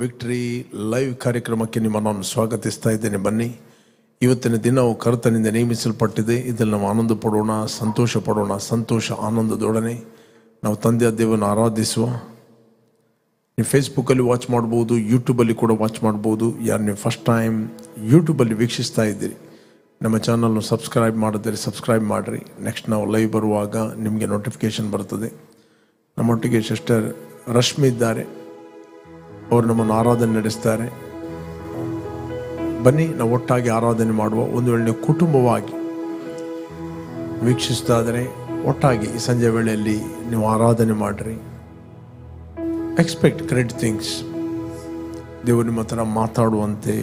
Victory live ಕಾರ್ಯಕ್ರಮಕ್ಕೆ ನಿಮ್ಮನ್ನು ಸ್ವಾಗತಿಸ್ತಾ ಇದ್ದೇನೆ. ಬನ್ನಿ, ಇವತ್ತಿನ ದಿನವು ಕರ್ತನಿಂದ ನೇಮಿಸಲ್ಪಟ್ಟಿದೆ. ಇದರಲ್ಲಿ ನಾವು ಆನಂದ ಪಡೋಣ, ಸಂತೋಷ ಪಡೋಣ. ಸಂತೋಷ ಆನಂದದೊಡನೆ ನಾವು ತಂದೆಯ ದೇವರನ್ನು ಆರಾಧಿಸುವ. ನೀವು ಫೇಸ್ಬುಕ್ಕಲ್ಲಿ ವಾಚ್ ಮಾಡ್ಬೋದು, ಯೂಟ್ಯೂಬಲ್ಲಿ ಕೂಡ ವಾಚ್ ಮಾಡ್ಬೋದು. ಯಾರು ನೀವು ಫಸ್ಟ್ ಟೈಮ್ ಯೂಟ್ಯೂಬಲ್ಲಿ ವೀಕ್ಷಿಸ್ತಾ ಇದ್ದೀರಿ, ನಮ್ಮ ಚಾನಲ್ನ ಸಬ್ಸ್ಕ್ರೈಬ್ ಮಾಡಿದರೆ ಸಬ್ಸ್ಕ್ರೈಬ್ ಮಾಡಿರಿ. ನೆಕ್ಸ್ಟ್ ನಾವು ಲೈವ್ ಬರುವಾಗ ನಿಮಗೆ ನೋಟಿಫಿಕೇಷನ್ ಬರ್ತದೆ. ನಮ್ಮೊಟ್ಟಿಗೆ ಸಿಸ್ಟರ್ ರಶ್ಮಿ ಇದ್ದಾರೆ, ಅವರು ನಮ್ಮನ್ನು ಆರಾಧನೆ ನಡೆಸ್ತಾರೆ. ಬನ್ನಿ, ನಾವು ಒಟ್ಟಾಗಿ ಆರಾಧನೆ ಮಾಡುವ. ಒಂದು ವೇಳೆ ನೀವು ಕುಟುಂಬವಾಗಿ ವೀಕ್ಷಿಸ್ತಾದರೆ ಒಟ್ಟಾಗಿ ಈ ಸಂಜೆ ವೇಳೆಯಲ್ಲಿ ನೀವು ಆರಾಧನೆ ಮಾಡಿರಿ. Expect great things. ದೇವರು ನಿಮ್ಮ ಹತ್ರ ಮಾತಾಡುವಂತೆ.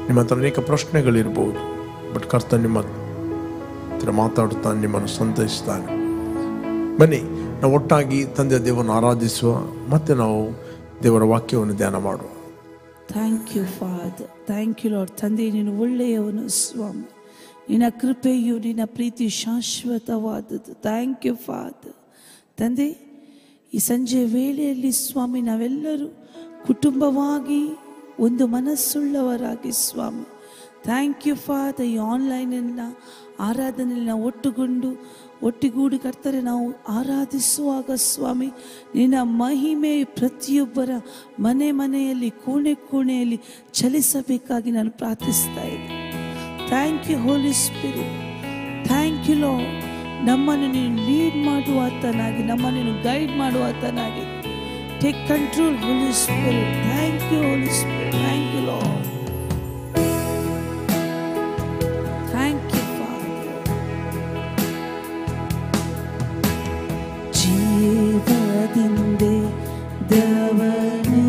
ನಿಮ್ಮ ಹತ್ರ ಅನೇಕ ಪ್ರಶ್ನೆಗಳಿರ್ಬೋದು, ಬಟ್ ಕರ್ತ ನಿಮ್ಮ ಹತ್ರ ಮಾತಾಡುತ್ತಾನೆ, ನಿಮ್ಮನ್ನು ಸಂತೈಸ್ತಾನೆ. ಬನ್ನಿ, ನಾವು ಒಟ್ಟಾಗಿ ತಂದೆಯ ದೇವರನ್ನು ಆರಾಧಿಸುವ, ಮತ್ತೆ ನಾವು ದೇವರ ವಾಕ್ಯವನ್ನು ಧ್ಯಾನ ಮಾಡುವ. Thank you father, thank you lord. ತಂದೆ, ನೀನು ಒಳ್ಳೆಯವನು ಸ್ವಾಮಿ. ನಿನ್ನ ಕೃಪೆಯು, ನಿನ್ನ ಪ್ರೀತಿ ಶಾಶ್ವತವಾದದ್ದು. Thank you father. ತಂದೆ, ಈ ಸಂಜೆ ವೇಳೆಯಲ್ಲಿ ಸ್ವಾಮಿ ನಾವೆಲ್ಲರೂ ಕುಟುಂಬವಾಗಿ ಒಂದು ಮನಸ್ಸುಳ್ಳವರಾಗಿ ಸ್ವಾಮಿ, ಥ್ಯಾಂಕ್ ಯು ಫಾದರ್. ಈ ಆನ್ಲೈನಿನ ಆರಾಧನೆಯಲ್ಲಿ ನಾವು ಒಟ್ಟಿಗೂಡಿ ಕರ್ತರೆ ನಾವು ಆರಾಧಿಸುವಾಗ ಸ್ವಾಮಿ, ನಿನ್ನ ಮಹಿಮೆ ಪ್ರತಿಯೊಬ್ಬರ ಮನೆಯಲ್ಲಿ ಕೋಣೆಯಲ್ಲಿ ಚಲಿಸಬೇಕಾಗಿ ನಾನು ಪ್ರಾರ್ಥಿಸ್ತಾ ಇದ್ದೆ. Thank you holy spirit, thank you lord. ನಮ್ಮನ್ನು ನೀನು ಲೀಡ್ ಮಾಡುವಾತನಾಗಿ, ನಮ್ಮನ್ನು ನೀನು ಗೈಡ್ ಮಾಡುವಾತನಾಗಿ. Take control holy spirit. Thank you holy spirit, thank you lord. Thank you father. ಜೀವದಿಂದೆ ದವನೇ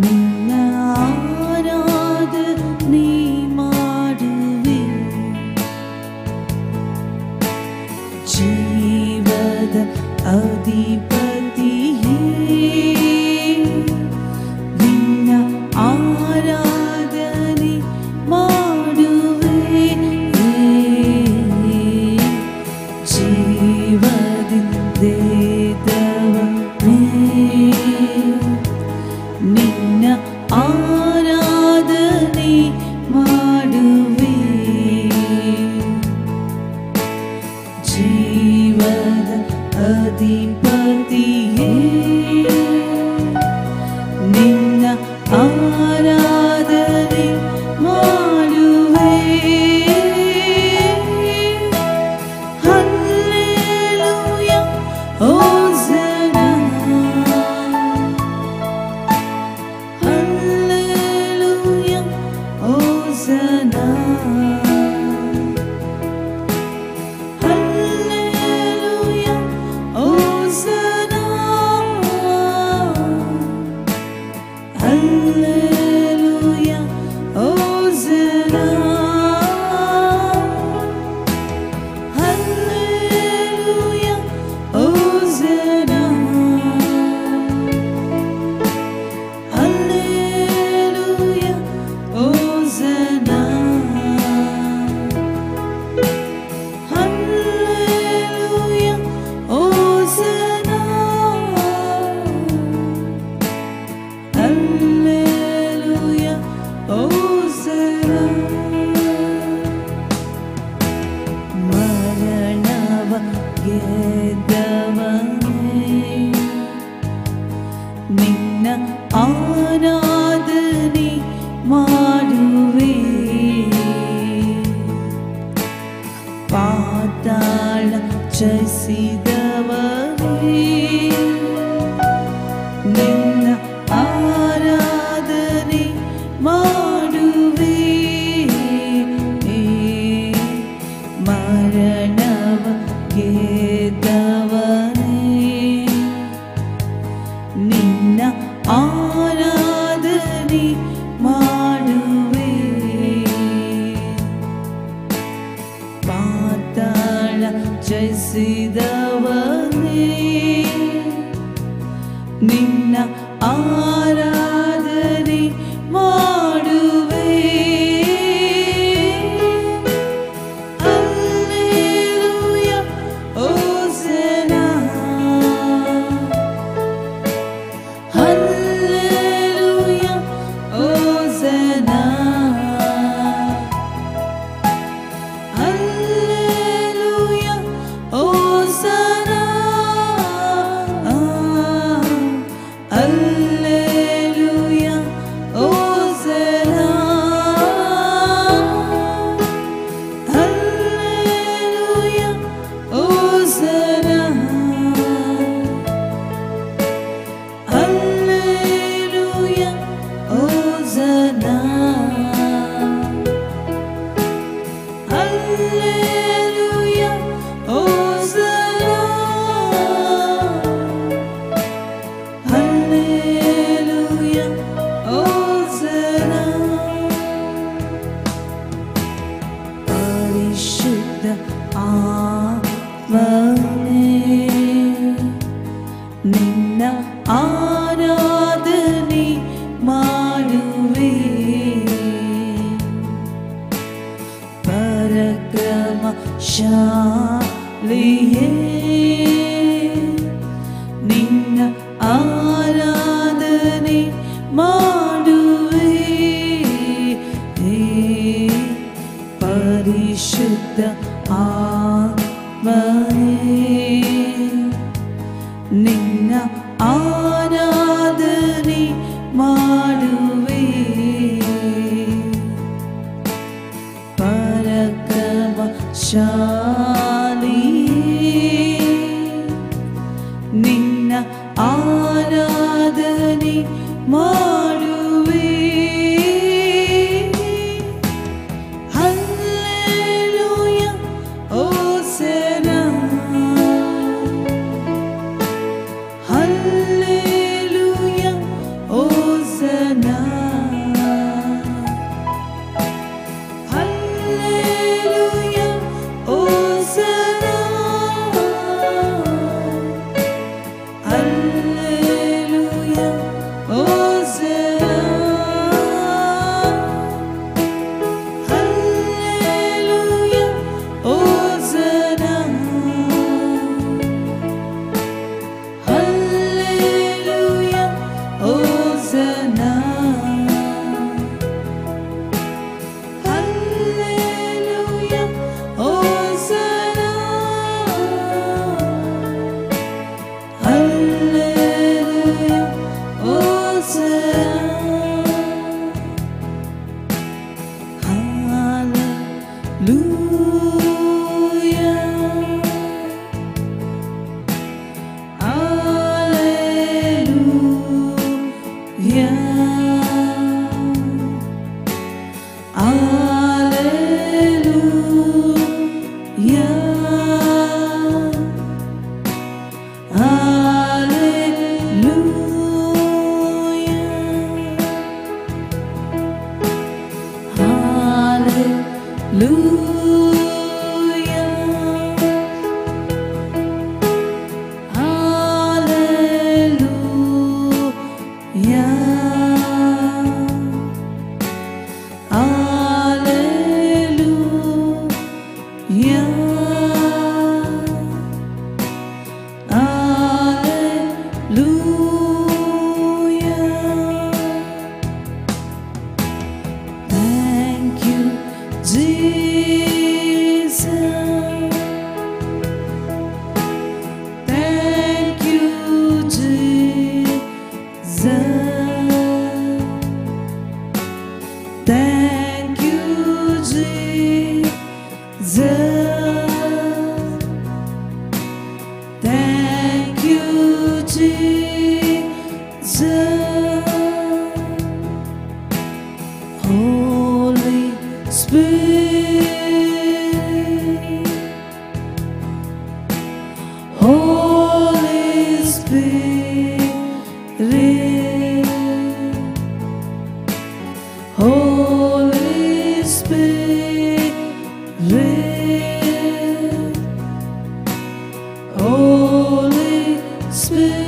ನಿನ್ನ ಆರಾಧನೆ ಮಾಡುವೆ. ಜೀವದ ಅಧಿಪತಿಯೇ ನಿನ್ನ ಆರಾಧನೆ ಮಾಡುವೆ. ಜೀವದಿಂದೆ ದವನೇ ನಿನ್ನ ಆರಾಧನೆ ಮಾಡುವೆ. ಜೀವದ ಅಧಿಪತಿಯೇ ನಿನ್ನ ಆರಾಧನೆ ಮಾಡುವೆ. Hallelujah, hosanna. Hallelujah, hosanna. Hallelujah, hosanna. Hallelujah, hosanna. Hallelujah, hosanna. Hallelujah, hosanna. Hallelujah, hosanna. Hallelujah, hosanna. ಮರಣವ ಗೆದ್ದವನೇ ನಿನ್ನ ಆರಾಧನೆ ಮಾಡುವೆ. ಪಾತಾಳ ಜಯಿಸಿದವನೇ ನಿನ್ನ ಆರಾಧನೆ ಮಾಡುವೆ. ಮರಣವ ಗೆದ್ದವನೇ ನಿನ್ನ ಆರಾಧನೆ ಮಾಡುವೆ. ಪಾತಾಳ ಜಯಿಸಿದವನೇ ನಿನ್ನ ಆರಾಧನೆ ಮಾಡುವೆ. ಹಲ್ಲೆಲೂಯ, ಹೋಸನ್ನ. ಶಾಲಿಯೇ ನಿನ್ನ ಆರಾಧನೆ ಮಾಡುವೆ ಪರಿಶುದ್ಧ ಆತ್ಮನೇ ನಿನ್ನ ಆರಾಧನೆ ಮಾಡುವೆ ಪರಾಕ್ರಮಶಾಲಿಯೇ ನಿನ್ನ ಆರಾಧನೆ ಮಾಡುವೆ hallelujah hosanna hallelujah hosanna hallelujah hosanna hallelujah hosanna hallelujah hosanna hallelujah hosanna hallelujah hosanna hallelujah Thank you, Jesus. Thank you, Jesus. Thank you, Jesus. Thank you, Jesus. Holy Spirit, Holy Spirit, Holy Spirit, Holy Spirit.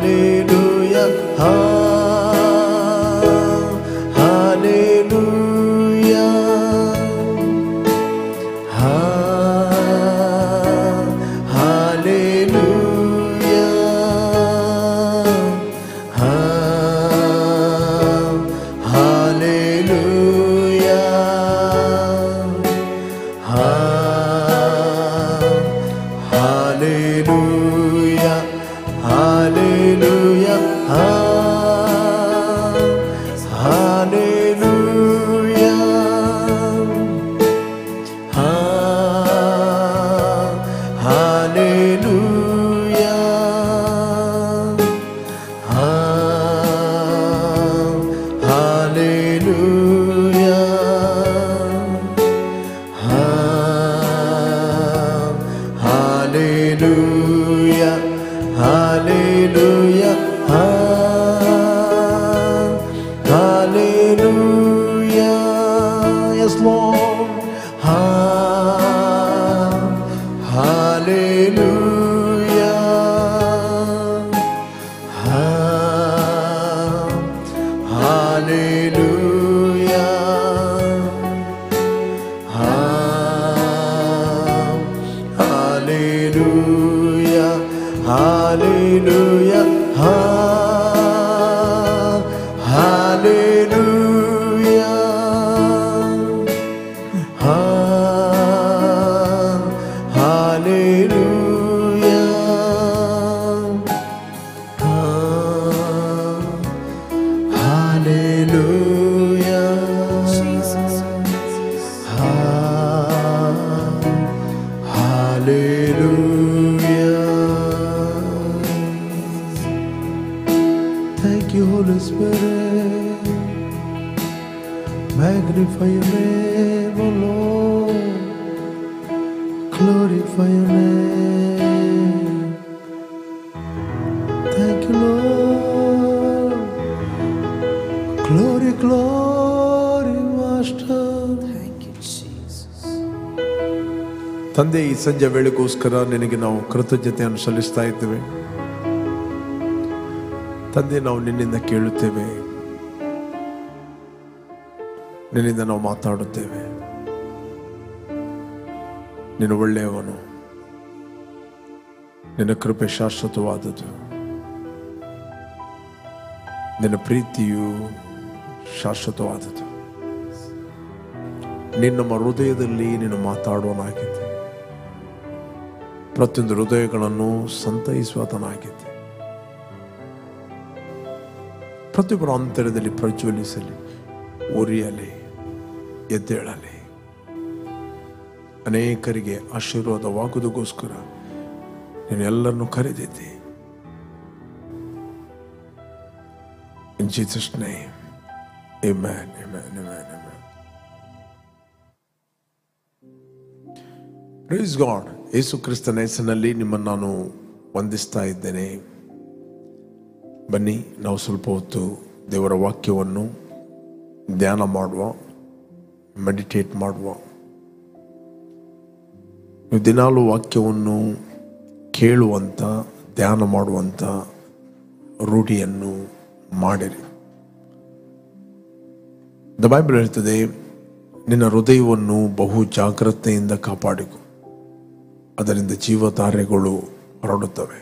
Hallelujah, hallelujah, Thank you, Holy Spirit. Magnify your name, O Lord. Glorify your name. Thank you, Lord. Glory, glory, Master. Thank you, Jesus. ತಂದೆ, ಈ ಸಂಜೆ ವೇಳೆಗೋಸ್ಕರ ನಿನಗೆ ನಾವು ಕೃತಜ್ಞತೆಯನ್ನು ಸಲ್ಲಿಸ್ತಾ ಇದ್ದೇವೆ. ತಂದೆ, ನಾವು ನಿನ್ನಿಂದ ಕೇಳುತ್ತೇವೆ, ನಿನ್ನಿಂದ ನಾವು ಮಾತಾಡುತ್ತೇವೆ. ನಿನ್ನ ಒಳ್ಳೆಯವನು, ನಿನ್ನ ಕೃಪೆ ಶಾಶ್ವತವಾದದ್ದು, ನಿನ್ನ ಪ್ರೀತಿಯು ಶಾಶ್ವತವಾದದ್ದು. ನೀನು ನಮ್ಮ ಹೃದಯದಲ್ಲಿ ನೀನು ಮಾತಾಡುವನಾಗಿದ್ದೆ, ಪ್ರತಿಯೊಂದು ಹೃದಯಗಳನ್ನು ಸಂತೈಸುವತನಾಗಿದ್ದೆ. ಪ್ರತಿಯೊಬ್ಬರ ಅಂತರದಲ್ಲಿ ಪ್ರಜ್ವಲಿಸಲಿ, ಉರಿಯಲಿ, ಎದ್ದೇಳಲಿ, ಅನೇಕರಿಗೆ ಆಶೀರ್ವಾದವಾಗುವುದಕ್ಕೋಸ್ಕರ ನೀನು ಎಲ್ಲರನ್ನು ಕರೆದಿದ್ದೆ. In Jesus name, amen, amen, amen, amen. Praise God. ಯೇಸು ಕ್ರಿಸ್ತನ ಹೆಸರಿನಲ್ಲಿ ನಿಮ್ಮನ್ನು ನಾನು ವಂದಿಸ್ತಾ ಇದ್ದೇನೆ. ಬನ್ನಿ, ನಾವು ಸ್ವಲ್ಪ ಹೊತ್ತು ದೇವರ ವಾಕ್ಯವನ್ನು ಧ್ಯಾನ ಮಾಡುವ, ಮೆಡಿಟೇಟ್ ಮಾಡುವ. ನೀವು ದಿನಾಲು ವಾಕ್ಯವನ್ನು ಕೇಳುವಂಥ, ಧ್ಯಾನ ಮಾಡುವಂಥ ರೂಢಿಯನ್ನು ಮಾಡಿರಿ. ದ ಬೈಬಲ್ ಹೇಳ್ತದೆ, ನಿನ್ನ ಹೃದಯವನ್ನು ಬಹು ಜಾಗ್ರತೆಯಿಂದ ಕಾಪಾಡಿಕೊ, ಅದರಿಂದ ಜೀವಧಾರೆಗಳು ಹೊರಡುತ್ತವೆ.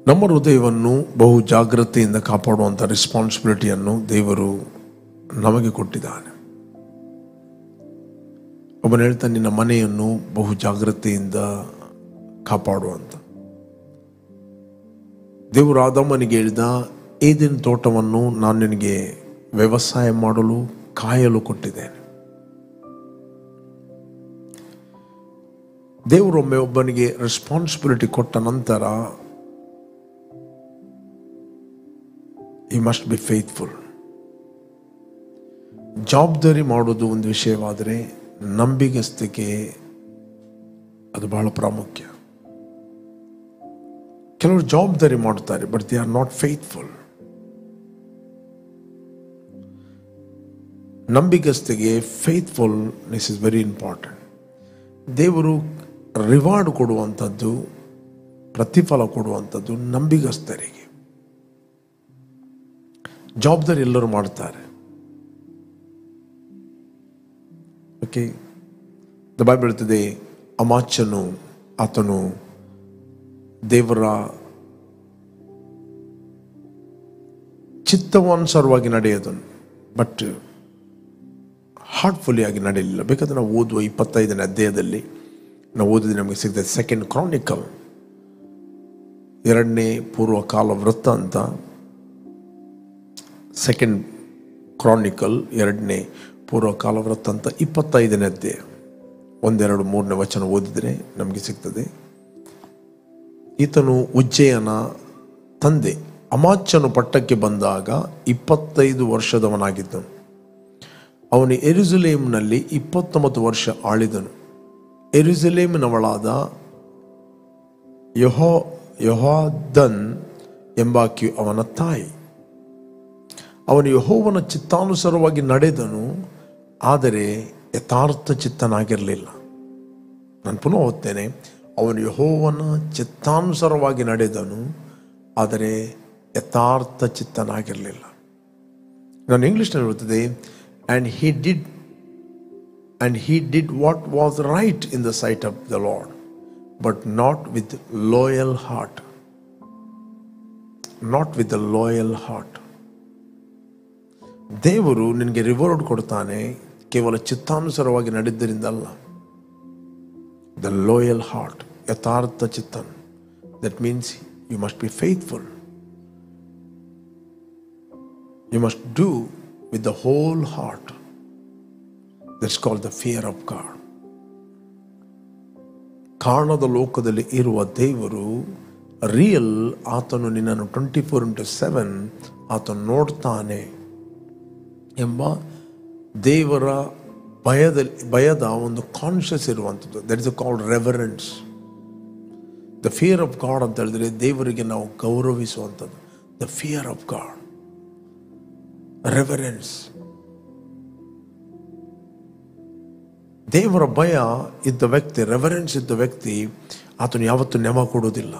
ನಮ್ಮ ಹೃದಯವನ್ನು ಬಹು ಜಾಗ್ರತೆಯಿಂದ ಕಾಪಾಡುವಂಥ ರೆಸ್ಪಾನ್ಸಿಬಿಲಿಟಿಯನ್ನು ದೇವರು ನಮಗೆ ಕೊಟ್ಟಿದ್ದಾನೆ. ಒಬ್ಬನು ಹೇಳ್ತಾನೆ, ನಿನ್ನ ಮನೆಯನ್ನು ಬಹು ಜಾಗ್ರತೆಯಿಂದ ಕಾಪಾಡುವಂತ. ದೇವರು ಆದಾಮನಿಗೆ ಹೇಳಿದ, ಏದೆನ್ ತೋಟವನ್ನು ನಾನು ನಿನಗೆ ವ್ಯವಸಾಯ ಮಾಡಲು, ಕಾಯಲು ಕೊಟ್ಟಿದ್ದೇನೆ. ದೇವರೊಮ್ಮೆ ಒಬ್ಬನಿಗೆ ರೆಸ್ಪಾನ್ಸಿಬಿಲಿಟಿ ಕೊಟ್ಟ ನಂತರ he must be faithful. ಜವಾಬ್ದಾರಿ ಮಾಡೋದು ಒಂದು ವಿಷಯವಾದರೆ, ನಂಬಿಗಸ್ತಿಕೆ ಅದು ಬಹಳ ಪ್ರಾಮುಖ್ಯ. ಕೆಲವರು ಜವಾಬ್ದಾರಿ ಮಾಡುತ್ತಾರೆ, but they are not faithful. ನಂಬಿಗಸ್ತಿಗೆ ಫೇತ್ಫುಲ್ನೆಸ್ ಇಸ್ ವೆರಿ ಇಂಪಾರ್ಟೆಂಟ್. ದೇವರು ರಿವಾರ್ಡ್ ಕೊಡುವಂಥದ್ದು ಪ್ರತಿಫಲ ಕೊಡುವಂಥದ್ದು ನಂಬಿಗಸ್ತರಿಗೆ. ಜವಾಬ್ದಾರಿ ಎಲ್ಲರೂ ಮಾಡ್ತಾರೆ. ಓಕೆ, ದ ಬೈಬಲ್ ಹೇಳ್ತದೆ, ಅಮಾಚ್ಯನು ಆತನು ದೇವರ ಚಿತ್ತವಾನುಸಾರವಾಗಿ ನಡೆಯೋದನ್ನು, ಬಟ್ ಹಾರ್ಟ್ಫುಲಿ ಆಗಿ ನಡೆಯಲಿಲ್ಲ. ಬೇಕಾದ್ರೆ ನಾವು ಓದುವ 25ನೇ ಅಧ್ಯಾಯದಲ್ಲಿ ನಾವು ಓದಿದ್ರೆ ನಮಗೆ ಸಿಗ್ತದೆ. 2 ಕ್ರಾನಿಕಲ್, 2ನೇ ಪೂರ್ವಕಾಲ ವೃತ್ತ ಅಂತ. 2 ಕ್ರಾನಿಕಲ್ 2ನೇ ಪೂರ್ವಕಾಲ ವೃತ್ತ ಅಂತ 25ನೇ ಅಧ್ಯಾಯ 1, 2, 3ನೇ ವಚನ ಓದಿದರೆ ನಮಗೆ ಸಿಗ್ತದೆ. ಈತನು ಉಜ್ಜಯನ ತಂದೆ ಅಮಾಚ್ಯನು ಪಟ್ಟಕ್ಕೆ ಬಂದಾಗ 25 ವರ್ಷದವನಾಗಿದ್ದನು. ಅವನು ಯೆರೂಸಲೇಮಿನಲ್ಲಿ 29 ವರ್ಷ ಆಳಿದನು. ಯೆರೂಸಲೇಮಿನವಳಾದ ಯೆಹೋದನ್ ಎಂಬಾಕೆಯು ಅವನ ತಾಯಿ. ಅವನು ಯೆಹೋವನ ಚಿತ್ತಾನುಸಾರವಾಗಿ ನಡೆದನು, ಆದರೆ ಯಥಾರ್ಥ ಚಿತ್ತನಾಗಿರಲಿಲ್ಲ. ನಾನು ಪುನಃ ಓದ್ತೇನೆ. ಅವನು ಯೆಹೋವನ ಚಿತ್ತಾನುಸಾರವಾಗಿ ನಡೆದನು, ಆದರೆ ಯಥಾರ್ಥ ಚಿತ್ತನಾಗಿರಲಿಲ್ಲ. ನಾನು ಇಂಗ್ಲಿಷ್ನಲ್ಲಿ ಹೇಳ್ತದೆ, and he did what was right in the sight of the Lord, but not with loyal heart. Not with a loyal heart. ದೇವರು ನಿನಗೆ ರಿವಾರ್ಡ್ ಕೊಡ್ತಾನೆ ಕೇವಲ ಚಿತ್ತಾನುಸಾರವಾಗಿ ನಡೆದ್ದರಿಂದ ಅಲ್ಲ. ದ ಲೋಯಲ್ ಹಾರ್ಟ್, ಯಥಾರ್ಥ ಚಿತ್ತನ್. That means you must be faithful. You must do with the whole heart. That's called the fear of God. ಕಾರಣದ ಲೋಕದಲ್ಲಿ ಇರುವ ದೇವರು ರಿಯಲ್. ಆತನು ನಿನ್ನನ್ನು 24/7 ಆತನು ನೋಡ್ತಾನೆ ಎಂಬ ದೇವರ ಭಯದ ಒಂದು ಕಾನ್ಷಿಯಸ್ ಇರುವಂಥದ್ದು. That is called reverence. The fear of God ಅಂತ ಹೇಳಿದ್ರೆ ದೇವರಿಗೆ ನಾವು ಗೌರವಿಸುವಂಥದ್ದು. The fear of God, reverence. ದೇವರ ಭಯ ಇದ್ದ ವ್ಯಕ್ತಿ, ರೆವರೆನ್ಸ್ ಇದ್ದ ವ್ಯಕ್ತಿ, ಆತನು ಯಾವತ್ತೂ ನೆಮ ಕೊಡುವುದಿಲ್ಲ.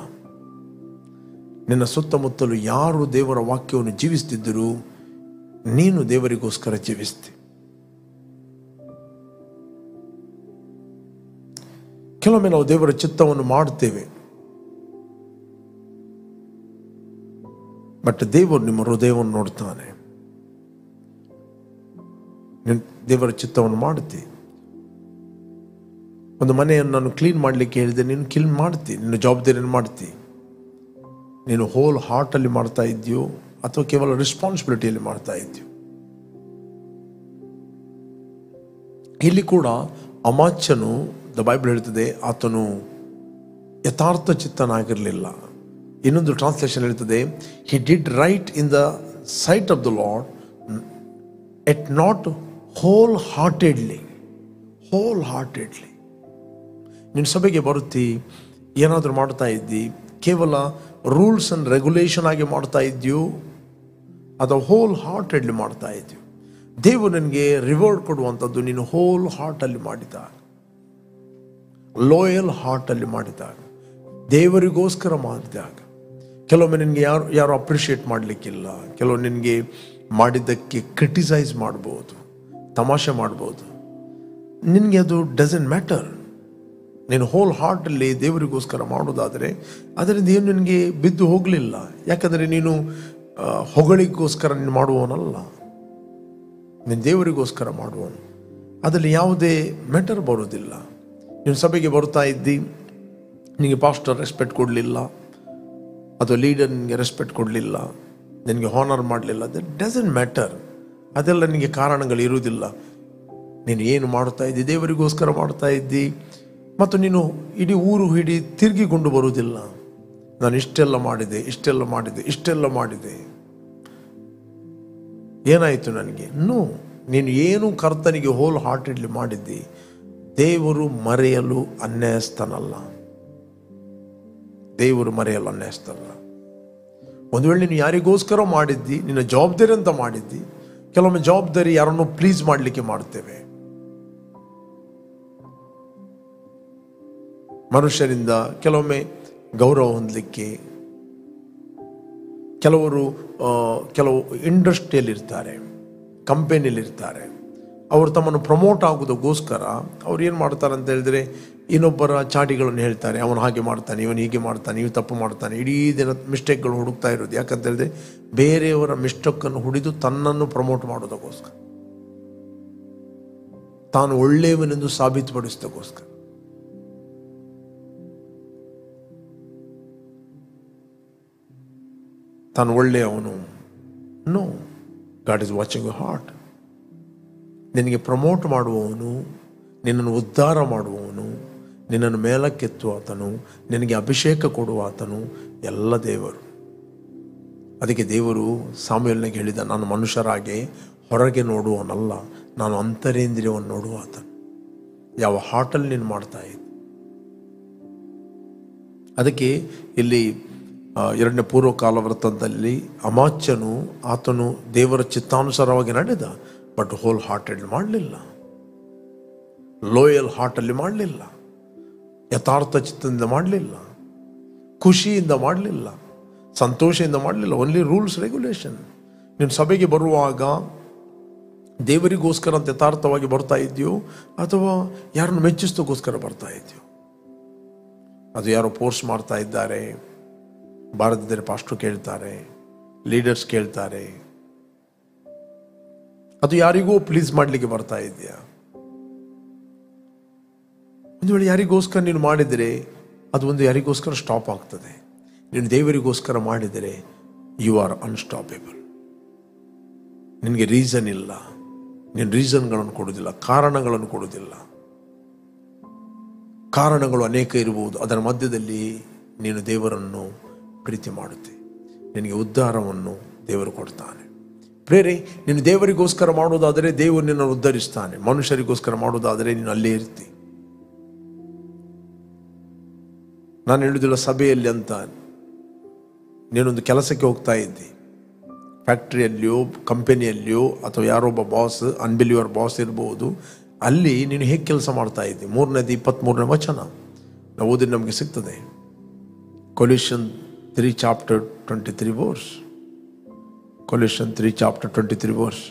ನಿನ್ನ ಸುತ್ತಮುತ್ತಲು ಯಾರು ದೇವರ ವಾಕ್ಯವನ್ನು ಜೀವಿಸ್ತಿದ್ದರೂ ನೀನು ದೇವರಿಗೋಸ್ಕರ ಜೀವಿಸ್ತಿ. ಕೆಲವೊಮ್ಮೆ ನಾವು ದೇವರ ಚಿತ್ತವನ್ನು ಮಾಡ್ತೇವೆ, ಬಟ್ ದೇವರು ನಿಮ್ಮ ಹೃದಯವನ್ನು ನೋಡ್ತಾನೆ. ದೇವರ ಚಿತ್ತವನ್ನು ಮಾಡುತ್ತಿ. ಒಂದು ಮನೆಯನ್ನು ನಾನು ಕ್ಲೀನ್ ಮಾಡಲಿಕ್ಕೆ ಹೇಳಿದೆ, ನೀನು ಕ್ಲೀನ್ ಮಾಡ್ತಿ, ನಿನ್ನ ಜವಾಬ್ದಾರಿಯನ್ನು ಮಾಡ್ತಿ. ನೀನು ಹೋಲ್ ಹಾರ್ಟಲ್ಲಿ ಮಾಡ್ತಾ ಇದ್ದೀಯೋ ಅಥವಾ ಕೇವಲ ರೆಸ್ಪಾನ್ಸಿಬಿಲಿಟಿಯಲ್ಲಿ ಮಾಡ್ತಾ ಇದ್ದೀಯೋ? ಇಲ್ಲಿ ಕೂಡ ಅಮಾಚ್ಯನು, ದ ಬೈಬಲ್ ಹೇಳ್ತದೆ, ಆತನು ಯಥಾರ್ಥ ಚಿತ್ತನಾಗಿರಲಿಲ್ಲ. ಇನ್ನೊಂದು ಟ್ರಾನ್ಸ್ಲೇಷನ್ ಹೇಳ್ತದೆ, he did right in the sight of the lord yet not wholeheartedly. ನೀನು ಸಭೆಗೆ ಬರುತ್ತಿ, ಏನಾದರೂ ಮಾಡ್ತಾ ಇದ್ದಿ, ಕೇವಲ ರೂಲ್ಸ್ ಅಂಡ್ ರೆಗ್ಯುಲೇಷನ್ ಆಗಿ ಮಾಡ್ತಾ ಇದ್ದೀಯೋ ಅಥವಾ ಹೋಲ್ ಹಾರ್ಟೆಡ್ಲಿ ಮಾಡ್ತಾ ಇದ್ದೀಯೋ? ದೇವರು ನನಗೆ ರಿವಾರ್ಡ್ ಕೊಡುವಂಥದ್ದು ನೀನು ಹೋಲ್ ಹಾರ್ಟಲ್ಲಿ ಮಾಡಿದಾಗ, ಲೋಯಲ್ ಹಾರ್ಟಲ್ಲಿ ಮಾಡಿದಾಗ, ದೇವರಿಗೋಸ್ಕರ ಮಾಡಿದಾಗ. ಕೆಲವೊಮ್ಮೆ ನಿನಗೆ ಯಾರು ಅಪ್ರಿಷಿಯೇಟ್ ಮಾಡಲಿಕ್ಕಿಲ್ಲ, ಕೆಲವು ನಿನಗೆ ಮಾಡಿದ್ದಕ್ಕೆ ಕ್ರಿಟಿಸೈಸ್ ಮಾಡ್ಬೋದು, ತಮಾಷೆ ಮಾಡ್ಬೋದು. ನಿನಗೆ ಅದು ಡಸಂಟ್ ಮ್ಯಾಟರ್. ನೀನು ಹೋಲ್ ಹಾರ್ಟಲ್ಲಿ ದೇವರಿಗೋಸ್ಕರ ಮಾಡೋದಾದರೆ ಅದರಿಂದ ಏನು ನಿನಗೆ ಬಿದ್ದು ಹೋಗಲಿಲ್ಲ. ಯಾಕಂದರೆ ನೀನು ಹೊಗಳಿಗೋಸ್ಕರ ನೀನು ಮಾಡುವವನಲ್ಲ, ನೀನು ದೇವರಿಗೋಸ್ಕರ ಮಾಡುವನು. ಅದರಲ್ಲಿ ಯಾವುದೇ ಮ್ಯಾಟರ್ ಬರೋದಿಲ್ಲ. ನೀನು ಸಭೆಗೆ ಬರ್ತಾ ಇದ್ದಿ, ನಿನಗೆ ಪಾಸ್ಟರ್ ರೆಸ್ಪೆಕ್ಟ್ ಕೊಡಲಿಲ್ಲ ಅಥವಾ ಲೀಡರ್ ನಿನಗೆ ರೆಸ್ಪೆಕ್ಟ್ ಕೊಡಲಿಲ್ಲ, ನಿನಗೆ ಹಾನರ್ ಮಾಡಲಿಲ್ಲ, ದಟ್ ಡಸಂಟ್ ಮ್ಯಾಟರ್. ಅದೆಲ್ಲ ನಿನಗೆ ಕಾರಣಗಳು ಇರುವುದಿಲ್ಲ. ನೀನು ಏನು ಮಾಡ್ತಾ ಇದ್ದಿ, ದೇವರಿಗೋಸ್ಕರ ಮಾಡ್ತಾ ಇದ್ದಿ, ಮತ್ತು ನೀನು ಇಡೀ ಊರು ಹಿಡಿ ತಿರುಗಿಕೊಂಡು ಬರುವುದಿಲ್ಲ. ನಾನು ಇಷ್ಟೆಲ್ಲ ಮಾಡಿದೆ, ಏನಾಯಿತು ನನಗೆ? ನೀನು ಏನು ಕರ್ತನಿಗೆ ಹೋಲ್ ಹಾರ್ಟೆಡ್ಲಿ ಮಾಡಿದ್ದಿ. ದೇವರು ಮರೆಯಲು ಅನ್ಯಾಯಸ್ಥನಲ್ಲ. ಒಂದು ವೇಳೆ ನೀನು ಯಾರಿಗೋಸ್ಕರ ಮಾಡಿದ್ದಿ, ನಿನ್ನ ಜವಾಬ್ದಾರಿ ಅಂತ ಮಾಡಿದ್ದಿ. ಕೆಲವೊಮ್ಮೆ ಜವಾಬ್ದಾರಿ ಯಾರನ್ನು ಪ್ಲೀಸ್ ಮಾಡಲಿಕ್ಕೆ ಮಾಡ್ತೇವೆ. ಮನುಷ್ಯರಿಂದ ಕೆಲವೊಮ್ಮೆ ಗೌರವ ಹೊಂದಲಿಕ್ಕೆ. ಕೆಲವು ಇಂಡಸ್ಟ್ರಿಯಲ್ಲಿರ್ತಾರೆ, ಕಂಪನಿಯಲ್ಲಿರ್ತಾರೆ. ಅವರು ತಮ್ಮನ್ನು ಪ್ರಮೋಟ್ ಆಗೋದಕ್ಕೋಸ್ಕರ ಅವ್ರು ಏನು ಮಾಡ್ತಾರೆ ಅಂತ ಹೇಳಿದ್ರೆ, ಇನ್ನೊಬ್ಬರ ಚಾಟಿಗಳನ್ನು ಹೇಳ್ತಾರೆ. ಅವನು ಹಾಗೆ ಮಾಡ್ತಾನೆ, ಇವನು ಹೀಗೆ ಮಾಡ್ತಾನೆ, ಇವು ತಪ್ಪು ಮಾಡ್ತಾನೆ. ಇಡೀ ದಿನ ಮಿಸ್ಟೇಕ್ಗಳು ಹುಡುಕ್ತಾ ಇರೋದು. ಯಾಕಂತ ಹೇಳಿದ್ರೆ ಬೇರೆಯವರ ಮಿಸ್ಟೇಕನ್ನು ಹುಡಿದು ತನ್ನನ್ನು ಪ್ರಮೋಟ್ ಮಾಡೋದಕ್ಕೋಸ್ಕರ, ತಾನು ಒಳ್ಳೆಯವನೆಂದು ಸಾಬೀತುಪಡಿಸೋದಕ್ಕೋಸ್ಕರ. ತಾನು ಒಳ್ಳೆಯವನು. No, God is watching you heart. ನಿನಗೆ ಪ್ರಮೋಟ್ ಮಾಡುವವನು, ನಿನ್ನನ್ನು ಉದ್ಧಾರ ಮಾಡುವವನು, ನಿನ್ನನ್ನು ಮೇಲಕ್ಕೆತ್ತುವಾತನು, ನಿನಗೆ ಅಭಿಷೇಕ ಕೊಡುವಾತನು ಎಲ್ಲ ದೇವರು. ಅದಕ್ಕೆ ದೇವರು ಸಾಮುವೇಲನಿಗೆ ಹೇಳಿದ, ನಾನು ಮನುಷ್ಯರಾಗೆ ಹೊರಗೆ ನೋಡುವವನಲ್ಲ, ನಾನು ಅಂತರೇಂದ್ರಿಯವನ್ನು ನೋಡುವಾತನು. ಯಾವ ಹಾರ್ಟಲ್ಲಿ ನೀನು ಮಾಡ್ತಾ ಇದ್ದೆ. ಅದಕ್ಕೆ ಇಲ್ಲಿ 2ನೇ ಪೂರ್ವಕಾಲ ವೃತ್ತದಲ್ಲಿ ಅಮಾಚ್ಯನು, ಆತನು ದೇವರ ಚಿತ್ತಾನುಸಾರವಾಗಿ ನಡೆದ, ಬಟ್ ಹೋಲ್ ಹಾರ್ಟೆಡ್ ಮಾಡಲಿಲ್ಲ, ಲೋಯಲ್ ಹಾರ್ಟಲ್ಲಿ ಮಾಡಲಿಲ್ಲ, ಯಥಾರ್ಥ ಚಿತ್ತದಿಂದ ಮಾಡಲಿಲ್ಲ, ಖುಷಿಯಿಂದ ಮಾಡಲಿಲ್ಲ, ಸಂತೋಷದಿಂದ ಮಾಡಲಿಲ್ಲ. Only rules regulation. ನೀನು ಸಭೆಗೆ ಬರುವಾಗ ದೇವರಿಗೋಸ್ಕರ ಅಂತ ಯಥಾರ್ಥವಾಗಿ ಬರ್ತಾ ಇದೆಯೋ ಅಥವಾ ಯಾರನ್ನು ಮೆಚ್ಚಿಸೋಕ್ಕೋಸ್ಕರ ಬರ್ತಾ ಇದೆಯೋ? ಅದು ಯಾರೋ ಫೋರ್ಸ್ ಮಾಡ್ತಾ ಇದ್ದಾರೆ, ಬಾರದಿದ್ದರೆ ಪಾಸ್ಟ್ರು ಕೇಳ್ತಾರೆ, ಲೀಡರ್ಸ್ ಕೇಳ್ತಾರೆ. ಅದು ಯಾರಿಗೂ ಪ್ಲೀಸ್ ಮಾಡಲಿಕ್ಕೆ ಬರ್ತಾ ಇದೆಯಾ? ಒಂದು ವೇಳೆ ಯಾರಿಗೋಸ್ಕರ ನೀನು ಮಾಡಿದರೆ ಅದು ಒಂದು ಯಾರಿಗೋಸ್ಕರ ಸ್ಟಾಪ್ ಆಗ್ತದೆ. ನೀನು ದೇವರಿಗೋಸ್ಕರ ಮಾಡಿದರೆ ಯು ಆರ್ ಅನ್ಸ್ಟಾಪೇಬಲ್. ನಿನಗೆ ರೀಸನ್ ಇಲ್ಲ, ನೀನು ರೀಸನ್ಗಳನ್ನು ಕೊಡುವುದಿಲ್ಲ, ಕಾರಣಗಳನ್ನು ಕೊಡುವುದಿಲ್ಲ. ಕಾರಣಗಳು ಅನೇಕ ಇರಬಹುದು, ಅದರ ಮಧ್ಯದಲ್ಲಿ ನೀನು ದೇವರನ್ನು ಪ್ರೀತಿ ಮಾಡುತ್ತೆ, ನಿನಗೆ ಉದ್ಧಾರವನ್ನು ದೇವರು ಕೊಡ್ತಾನೆ. ಪ್ರೇರೆ, ನೀನು ದೇವರಿಗೋಸ್ಕರ ಮಾಡುವುದಾದರೆ ದೇವರು ನಿನ್ನನ್ನು ಉದ್ಧರಿಸ್ತಾನೆ. ಮನುಷ್ಯರಿಗೋಸ್ಕರ ಮಾಡುವುದಾದರೆ ನೀನು ಅಲ್ಲೇ ಇರ್ತಿ. ನಾನು ಹೇಳುವುದಿಲ್ಲ ಸಭೆಯಲ್ಲಿ ಅಂತ. ನೀನೊಂದು ಕೆಲಸಕ್ಕೆ ಹೋಗ್ತಾ ಇದ್ದಿ, ಫ್ಯಾಕ್ಟ್ರಿಯಲ್ಲಿಯೋ ಕಂಪನಿಯಲ್ಲಿಯೋ ಅಥವಾ ಯಾರೊಬ್ಬ ಬಾಸ್, ಅನ್ಬಿಲಿವರ್ ಬಾಸ್ ಇರ್ಬೋದು, ಅಲ್ಲಿ ನೀನು ಹೇಗೆ ಕೆಲಸ ಮಾಡ್ತಾ ಇದ್ದಿ. 3:23 ವಚನ ನಾವು ಓದಿ ನಮಗೆ ಸಿಗ್ತದೆ. Collision 3 chapter 23 verse. Collision 3 chapter 23 verse.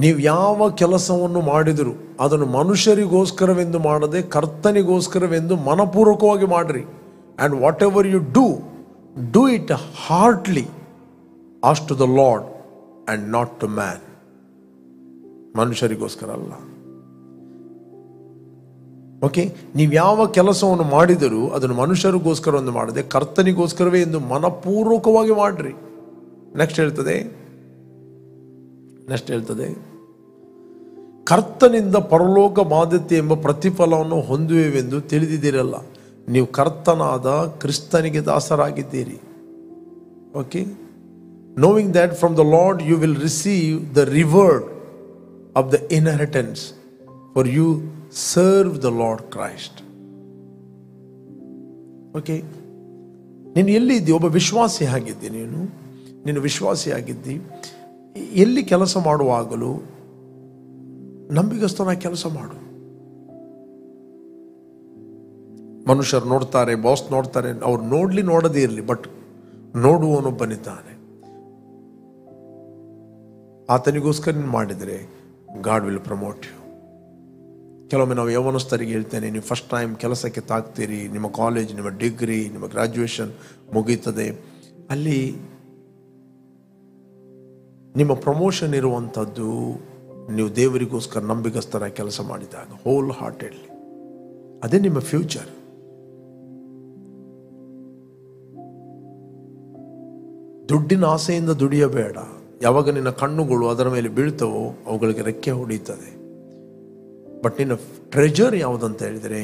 ನೀವು ಯಾವ ಕೆಲಸವನ್ನು ಮಾಡಿದರೂ ಅದನ್ನು ಮನುಷ್ಯರಿಗೋಸ್ಕರವೆಂದು ಮಾಡದೆ ಕರ್ತನಿಗೋಸ್ಕರವೆಂದು ಮನಪೂರ್ವಕವಾಗಿ ಮಾಡಿರಿ. And whatever you do it heartily as to the lord and not to man. ಮನುಷ್ಯರಿಗೋಸ್ಕರ ಅಲ್ಲ. ಓಕೆ, ನೀವು ಯಾವ ಕೆಲಸವನ್ನು ಮಾಡಿದರೂ ಅದನ್ನು ಮನುಷ್ಯರಿಗೋಸ್ಕರ ಒಂದು ಮಾಡದೆ ಕರ್ತನಿಗೋಸ್ಕರವೇ ಎಂದು ಮನಪೂರ್ವಕವಾಗಿ ಮಾಡಿರಿ. ನೆಕ್ಸ್ಟ್ ಹೇಳ್ತದೆ, ಕರ್ತನಿಂದ ಪರಲೋಕ ಬಾಧ್ಯತೆ ಎಂಬ ಪ್ರತಿಫಲವನ್ನು ಹೊಂದುವೆವೆಂದು ತಿಳಿದಿದ್ದೀರಲ್ಲ. ನೀವು ಕರ್ತನಾದ ಕ್ರಿಸ್ತನಿಗೆ ದಾಸರಾಗಿದ್ದೀರಿ. Okay, knowing that from the Lord you will receive the reward of the inheritance, for you serve the Lord Christ. Okay, ನೀನು ಎಲ್ಲಿದ್ದಿ? ಒಬ್ಬ ವಿಶ್ವಾಸಿ ಆಗಿದ್ದಿ. ನೀನು ವಿಶ್ವಾಸಿ ಆಗಿದ್ದಿ. ಎಲ್ಲಿ ಕೆಲಸ ಮಾಡುವಾಗಲೂ ನಂಬಿಗಸ್ತನಾಗಿ ಕೆಲಸ ಮಾಡು. ಮನುಷ್ಯರು ನೋಡ್ತಾರೆ, ಬಾಸ್ ನೋಡ್ತಾರೆ, ಅವ್ರು ನೋಡದೇ ಇರಲಿ, ಬಟ್ ನೋಡುವವನೊಬ್ಬನಿದ್ದಾನೆ. ಆತನಿಗೋಸ್ಕರ ನೀನು ಮಾಡಿದರೆ ಗಾಡ್ ವಿಲ್ ಪ್ರಮೋಟ್ ಯು. ಕೆಲವೊಮ್ಮೆ ನಾವು ಯೌವನಸ್ಥರಿಗೆ ಹೇಳ್ತೇನೆ, ನೀವು ಫಸ್ಟ್ ಟೈಮ್ ಕೆಲಸಕ್ಕೆ ತಾಗ್ತೀರಿ, ನಿಮ್ಮ ಕಾಲೇಜ್, ನಿಮ್ಮ ಡಿಗ್ರಿ, ನಿಮ್ಮ ಗ್ರಾಜ್ಯುಯೇಷನ್ ಮುಗೀತದೆ, ಅಲ್ಲಿ ನಿಮ್ಮ ಪ್ರಮೋಷನ್ ಇರುವಂಥದ್ದು ನೀವು ದೇವರಿಗೋಸ್ಕರ ನಂಬಿಗಸ್ತರ ಕೆಲಸ ಮಾಡಿದಾಗ, ಹೋಲ್ ಹಾರ್ಟೆಡ್ಲಿ. ಅದೇ ನಿಮ್ಮ ಫ್ಯೂಚರ್. ದುಡ್ಡಿನ ಆಸೆಯಿಂದ ದುಡಿಯಬೇಡ. ಯಾವಾಗ ನಿನ್ನ ಕಣ್ಣುಗಳು ಅದರ ಮೇಲೆ ಬೀಳ್ತವೋ ಅವುಗಳಿಗೆ ರೆಕ್ಕೆ ಹೊಡೀತದೆ. ಬಟ್ ನಿನ್ನ ಟ್ರೆಜರ್ ಯಾವುದಂತ ಹೇಳಿದರೆ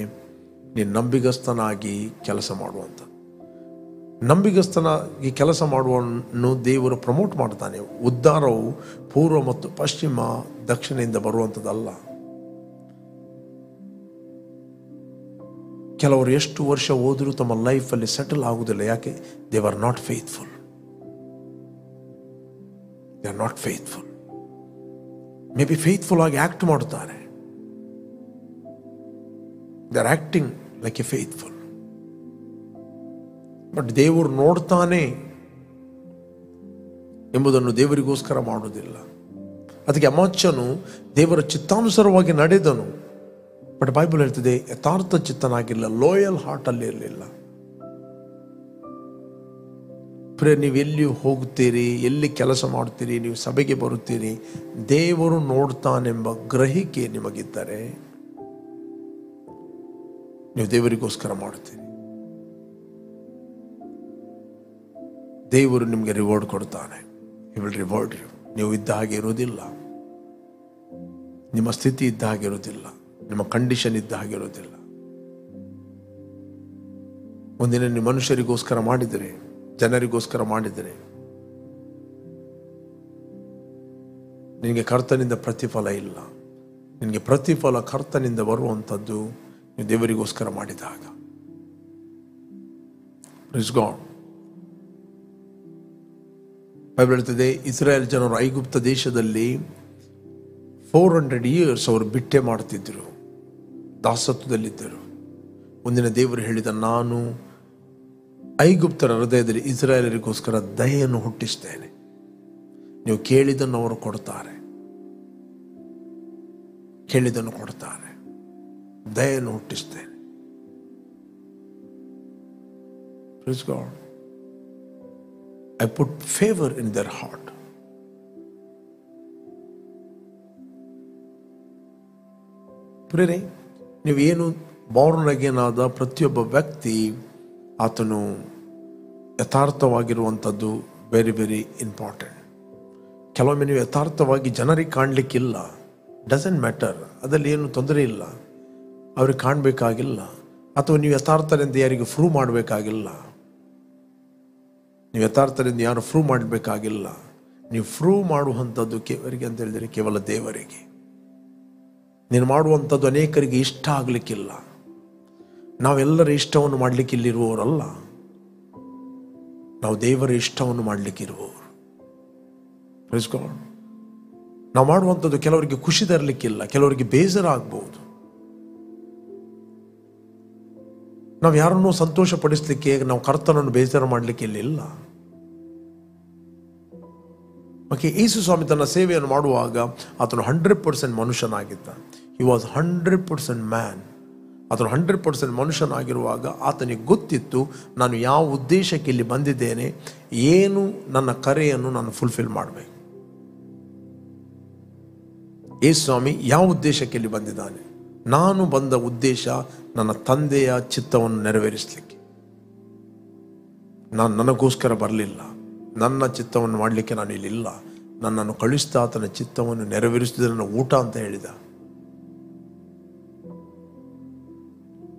ನೀನು ನಂಬಿಗಸ್ತನಾಗಿ ಕೆಲಸ ಮಾಡುವಂಥ. ನಂಬಿಗಸ್ತನಾಗಿ ಕೆಲಸ ಮಾಡುವನ್ನು ದೇವರು ಪ್ರಮೋಟ್ ಮಾಡ್ತಾನೆ. ಉದ್ಧಾರವು ಪೂರ್ವ ಮತ್ತು ಪಶ್ಚಿಮ, ದಕ್ಷಿಣದಿಂದ ಬರುವಂಥದ್ದಲ್ಲ. ಕೆಲವರು ಎಷ್ಟು ವರ್ಷ ಹೋದರೂ ತಮ್ಮ ಲೈಫಲ್ಲಿ ಸೆಟಲ್ ಆಗುವುದಿಲ್ಲ. ಯಾಕೆ? They are not faithful. They are not faithful. May be faithful ಆಗಿ ಆಕ್ಟ್ ಮಾಡ್ತಾರೆ. They are acting make A faithful. But ದೇವರು ನೋಡ್ತಾನೆ ಎಂಬುದನ್ನು ದೇವರಿಗೋಸ್ಕರ ಮಾಡುವುದಿಲ್ಲ. ಅದಕ್ಕೆ ಅಮಾಚ್ಯನು ದೇವರ ಚಿತ್ತಾನುಸಾರವಾಗಿ ನಡೆದನು. ಬಟ್ ಬೈಬಲ್ ಹೇಳ್ತಿದೆ ಯಥಾರ್ಥ ಚಿತ್ತನಾಗಿಲ್ಲ, ಲೋಯಲ್ ಹಾರ್ಟ್ ಅಲ್ಲಿ ಇರಲಿಲ್ಲ. ನೀವು ಎಲ್ಲಿ ಹೋಗುತ್ತೀರಿ, ಎಲ್ಲಿ ಕೆಲಸ ಮಾಡುತ್ತೀರಿ, ನೀವು ಸಭೆಗೆ ಬರುತ್ತೀರಿ, ದೇವರು ನೋಡ್ತಾನೆಂಬ ಗ್ರಹಿಕೆ ನಿಮಗಿದ್ದರೆ ನೀವು ದೇವರಿಗೋಸ್ಕರ ಮಾಡುತ್ತೀರಿ. ದೇವರು ನಿಮಗೆ ರಿವಾರ್ಡ್ ಕೊಡ್ತಾನೆ. He will reward you. ನೀವು ಇದ್ದ ಹಾಗೆ ಇರೋದಿಲ್ಲ, ನಿಮ್ಮ ಸ್ಥಿತಿ ಇದ್ದ ಹಾಗೆ ಇರೋದಿಲ್ಲ, ನಿಮ್ಮ ಕಂಡೀಷನ್ ಇದ್ದ ಹಾಗೆ ಇರೋದಿಲ್ಲ. ಒಂದಿನ ನೀವು ಮನುಷ್ಯರಿಗೋಸ್ಕರ ಮಾಡಿದರೆ, ಜನರಿಗೋಸ್ಕರ ಮಾಡಿದರೆ, ನಿನಗೆ ಕರ್ತನಿಂದ ಪ್ರತಿಫಲ ಇಲ್ಲ. ನಿನಗೆ ಪ್ರತಿಫಲ ಕರ್ತನಿಂದ ಬರುವಂಥದ್ದು ನೀವು ದೇವರಿಗೋಸ್ಕರ ಮಾಡಿದಾಗ. Praise God. ಬೈಬಲ್ ಹೇಳ್ತದೆ ಇಸ್ರಾಯೇಲ್ ಜನರು ಐಗುಪ್ತ ದೇಶದಲ್ಲಿ 400 years ಅವರು ಬಿಟ್ಟೆ ಮಾಡ್ತಿದ್ರು, ದಾಸತ್ವದಲ್ಲಿದ್ದರು. ಒಂದಿನ ದೇವರು ಹೇಳಿದ, ನಾನು ಐಗುಪ್ತರ ಹೃದಯದಲ್ಲಿ ಇಸ್ರಾಯೇಲರಿಗೋಸ್ಕರ ದಯೆಯನ್ನು ಹುಟ್ಟಿಸ್ತೇನೆ. ನೀವು ಕೇಳಿದನ್ನು ಅವರು ಕೊಡ್ತಾರೆ, ಕೇಳಿದನ್ನು ಕೊಡ್ತಾರೆ, ದಯೆಯನ್ನು ಹುಟ್ಟಿಸ್ತೇನೆ. Praise God. I put favor in their heart. ಪ್ರೇರೆ, ನೀವೇನು ಬಾರ್ನ್ ಅಗೇನ್ ಆದ ಪ್ರತಿಯೊಬ್ಬ ವ್ಯಕ್ತಿ ಆತನು ಯಥಾರ್ಥವಾಗಿರುವಂಥದ್ದು ವೆರಿ ವೆರಿ ಇಂಪಾರ್ಟೆಂಟ್. ಕೆಲವೊಮ್ಮೆ ನೀವು ಯಥಾರ್ಥವಾಗಿ ಜನರಿಗೆ ಕಾಣಲಿಕ್ಕಿಲ್ಲ, ಡಸಂಟ್ ಮ್ಯಾಟರ್, ಅದರಲ್ಲಿ ಏನು ತೊಂದರೆ ಇಲ್ಲ, ಅವ್ರಿಗೆ ಕಾಣಬೇಕಾಗಿಲ್ಲ. ಅಥವಾ ನೀವು ಯಥಾರ್ಥರಿಂದ ಯಾರಿಗೆ ಪ್ರೂವ್ ಮಾಡಬೇಕಾಗಿಲ್ಲ. ನೀವು ಯಥಾರ್ಥರಿಂದ ಯಾರು ಪ್ರೂವ್ ಮಾಡಬೇಕಾಗಿಲ್ಲ. ನೀವು ಪ್ರೂವ್ ಮಾಡುವಂಥದ್ದು ಕೇವರಿಗೆ ಅಂತ ಹೇಳಿದರೆ ಕೇವಲ ದೇವರಿಗೆ. ನೀನು ಮಾಡುವಂಥದ್ದು ಅನೇಕರಿಗೆ ಇಷ್ಟ ಆಗಲಿಕ್ಕಿಲ್ಲ. ನಾವೆಲ್ಲರ ಇಷ್ಟವನ್ನು ಮಾಡಲಿಕ್ಕೆ ಇಲ್ಲಿರುವವರಲ್ಲ, ನಾವು ದೇವರ ಇಷ್ಟವನ್ನು ಮಾಡಲಿಕ್ಕಿರುವವರು. Praise God. ನಾವು ಮಾಡುವಂಥದ್ದು ಕೆಲವರಿಗೆ ಖುಷಿ ತರಲಿಕ್ಕಿಲ್ಲ, ಕೆಲವರಿಗೆ ಬೇಸರ ಆಗ್ಬಹುದು. ನಾವು ಯಾರನ್ನೂ ಸಂತೋಷ ಪಡಿಸಲಿಕ್ಕೆ, ನಾವು ಕರ್ತನನ್ನು ಬೇಸರ ಮಾಡಲಿಕ್ಕೆ ಇಲ್ಲಿಲ್ಲ. ಓಕೆ, ಯೇಸು ಸ್ವಾಮಿ ತನ್ನ ಸೇವೆಯನ್ನು ಮಾಡುವಾಗ ಆತನು 100% ಮನುಷ್ಯನಾಗಿದ್ದ. He was 100% man. ಆತನು 100% ಮನುಷ್ಯನಾಗಿರುವಾಗ ಆತನಿಗೆ ಗೊತ್ತಿತ್ತು, ನಾನು ಯಾವ ಉದ್ದೇಶಕ್ಕೆ ಇಲ್ಲಿ ಬಂದಿದ್ದೇನೆ, ಏನು ನನ್ನ ಕರೆಯನ್ನು ನಾನು ಫುಲ್ಫಿಲ್ ಮಾಡಬೇಕು. ಯೇಸು ಸ್ವಾಮಿ ಯಾವ ಉದ್ದೇಶಕ್ಕೆ ಇಲ್ಲಿ ಬಂದಿದ್ದಾನೆ? ನಾನು ಬಂದ ಉದ್ದೇಶ ನನ್ನ ತಂದೆಯ ಚಿತ್ತವನ್ನು ನೆರವೇರಿಸಲಿಕ್ಕೆ. ನಾನು ನನಗೋಸ್ಕರ ಬರಲಿಲ್ಲ, ನನ್ನ ಚಿತ್ತವನ್ನು ಮಾಡಲಿಕ್ಕೆ ನಾನು ಇಲ್ಲಿಲ್ಲ. ನನ್ನನ್ನು ಕಳಿಸ್ತಾ ಆತನ ಚಿತ್ತವನ್ನು ನೆರವೇರಿಸಿದ್ರೆ ನನ್ನ ಊಟ ಅಂತ ಹೇಳಿದ.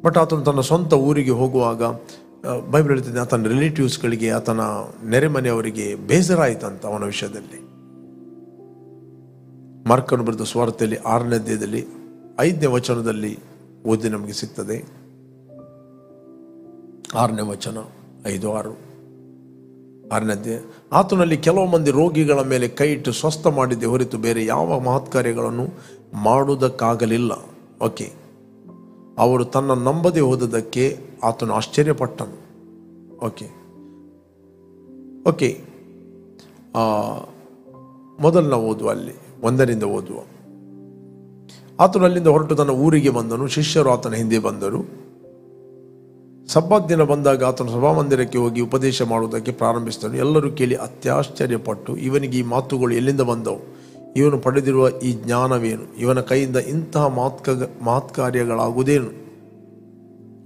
ಬಟ್ ಆತನು ತನ್ನ ಸ್ವಂತ ಊರಿಗೆ ಹೋಗುವಾಗ ಬೈಬಲ್ ಹೇಳ್ತಿದ್ದೆ, ಆತನ ರಿಲೇಟಿವ್ಸ್ಗಳಿಗೆ, ಆತನ ನೆರೆಮನೆಯವರಿಗೆ ಬೇಸರ ಆಯ್ತಂತ ಅವನ ವಿಷಯದಲ್ಲಿ. ಮಾರ್ಕನು ಬರೆದ ಸುವಾರ್ತೆಯಲ್ಲಿ 6ನೇ ಅಧ್ಯಾಯದಲ್ಲಿ 5ನೇ ವಚನದಲ್ಲಿ ಓದಿ ನಮಗೆ ಸಿಗ್ತದೆ. 6ನೇ ವಚನ 5-6 6ನೇ ಅಧ್ಯಾಯ. ಆತನಲ್ಲಿ ಕೆಲವು ಮಂದಿ ರೋಗಿಗಳ ಮೇಲೆ ಕೈ ಇಟ್ಟು ಸ್ವಸ್ಥ ಮಾಡಿದ್ದೆ ಹೊರತು ಬೇರೆ ಯಾವ ಮಹತ್ಕಾರ್ಯಗಳನ್ನು ಮಾಡುವುದಕ್ಕಾಗಲಿಲ್ಲ. ಓಕೆ, ಅವರು ತನ್ನ ನಂಬದೆ ಹೋದದಕ್ಕೆ ಆತನು ಆಶ್ಚರ್ಯಪಟ್ಟನು. ಓಕೆ ಓಕೆ ಮೊದಲು ನಾವು ಓದುವ, ಅಲ್ಲಿ 1ರಿಂದ ಓದುವ. ಆತನು ಅಲ್ಲಿಂದ ಹೊರಟು ತನ್ನ ಊರಿಗೆ ಬಂದನು. ಶಿಷ್ಯರು ಆತನ ಹಿಂದೆ ಬಂದರು. ಸಬ್ಬತ್ ದಿನ ಬಂದಾಗ ಆತನು ಸಭಾಮಂದಿರಕ್ಕೆ ಹೋಗಿ ಉಪದೇಶ ಮಾಡುವುದಕ್ಕೆ ಪ್ರಾರಂಭಿಸಿದನು. ಎಲ್ಲರೂ ಕೇಳಿ ಅತ್ಯಾಶ್ಚರ್ಯಪಟ್ಟು, ಇವನಿಗೆ ಈ ಮಾತುಗಳು ಎಲ್ಲಿಂದ ಬಂದವು? ಇವನು ಪಡೆದಿರುವ ಈ ಜ್ಞಾನವೇನು? ಇವನ ಕೈಯಿಂದ ಇಂತಹ ಮಹತ್ಕಾರ್ಯಗಳಾಗುವುದೇನು?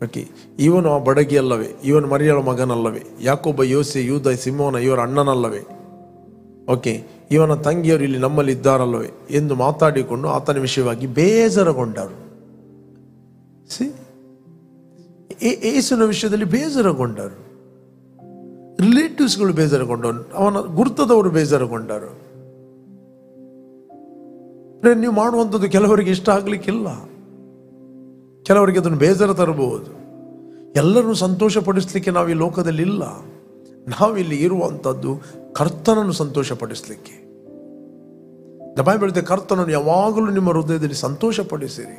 ಓಕೆ, ಇವನು ಆ ಬಡಗಿ ಅಲ್ಲವೇ? ಇವನು ಮರಿಯಳ ಮಗನಲ್ಲವೇ? ಯಾಕೊಬ್ಬ, ಯೋಸೆ, ಯೂದ, ಸಿಮೋನ ಇವರ ಅಣ್ಣನಲ್ಲವೇ? ಓಕೆ, ಇವನ ತಂಗಿಯರು ಇಲ್ಲಿ ನಮ್ಮಲ್ಲಿ ಇದ್ದಾರಲ್ಲವೇ ಎಂದು ಮಾತಾಡಿಕೊಂಡು ಆತನ ವಿಷಯವಾಗಿ ಬೇಸರಗೊಂಡರು. ಯೇಸುವಿನ ವಿಷಯದಲ್ಲಿ ಬೇಸರಗೊಂಡರು. ರಿಲೇಟಿವ್ಸ್ಗಳು ಬೇಸರಗೊಂಡರು, ಅವನ ಗುರ್ತದವರು ಬೇಸರಗೊಂಡರು. ನೀವು ಮಾಡುವಂಥದ್ದು ಕೆಲವರಿಗೆ ಇಷ್ಟ ಆಗ್ಲಿಕ್ಕಿಲ್ಲ, ಕೆಲವರಿಗೆ ಅದನ್ನು ಬೇಸರ ತರಬಹುದು. ಎಲ್ಲರೂ ಸಂತೋಷ ಪಡಿಸ್ಲಿಕ್ಕೆ ನಾವು ಈ ಲೋಕದಲ್ಲಿ ಇಲ್ಲ. ನಾವಿಲ್ಲಿ ಇರುವಂಥದ್ದು ಕರ್ತನನ್ನು ಸಂತೋಷ ಪಡಿಸ್ಲಿಕ್ಕೆ. ಬೈಬಲ್ ಹೇಳುತ್ತೆ, ಕರ್ತನನ್ನು ಯಾವಾಗಲೂ ನಿಮ್ಮ ಹೃದಯದಲ್ಲಿ ಸಂತೋಷ ಪಡಿಸಿರಿ.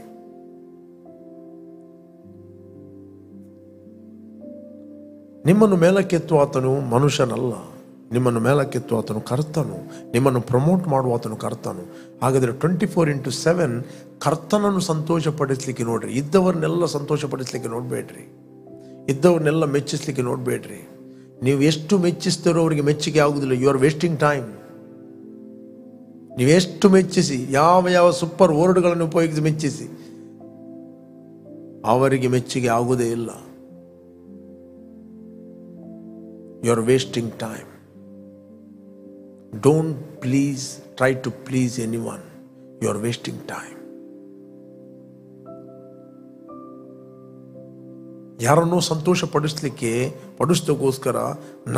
ನಿಮ್ಮನ್ನು ಮೇಲಕ್ಕೆತ್ತುವ ಆತನು ಮನುಷ್ಯನಲ್ಲ, ನಿಮ್ಮನ್ನು ಮೇಲಕ್ಕೆತ್ತುವ ಆತನು ಕರ್ತನು, ನಿಮ್ಮನ್ನು ಪ್ರಮೋಟ್ ಮಾಡುವ ಆತನು ಕರ್ತನು. ಹಾಗಾದರೆ 24/7 ಕರ್ತನನ್ನು ಸಂತೋಷಪಡಿಸ್ಲಿಕ್ಕೆ ನೋಡ್ರಿ. ಇದ್ದವ್ರನ್ನೆಲ್ಲ ಸಂತೋಷಪಡಿಸ್ಲಿಕ್ಕೆ ನೋಡಬೇಡ್ರಿ, ಇದ್ದವ್ರನ್ನೆಲ್ಲ ಮೆಚ್ಚಿಸ್ಲಿಕ್ಕೆ ನೋಡಬೇಡ್ರಿ. ನೀವು ಎಷ್ಟು ಮೆಚ್ಚಿಸ್ತಾರೋ ಅವರಿಗೆ ಮೆಚ್ಚುಗೆ ಆಗುವುದಿಲ್ಲ. You are wasting time. ನೀವೆಷ್ಟು ಮೆಚ್ಚಿಸಿ, ಯಾವ ಸೂಪರ್ ವರ್ಡ್ಗಳನ್ನು ಉಪಯೋಗಿಸಿ ಮೆಚ್ಚಿಸಿ, ಅವರಿಗೆ ಮೆಚ್ಚುಗೆ ಆಗುವುದೇ ಇಲ್ಲ. You are wasting time. Don't try to please anyone. You are wasting time. ಯಾರನ್ನೂ ಸಂತೋಷ ಪಡಿಸೋಕ್ಕೋಸ್ಕರ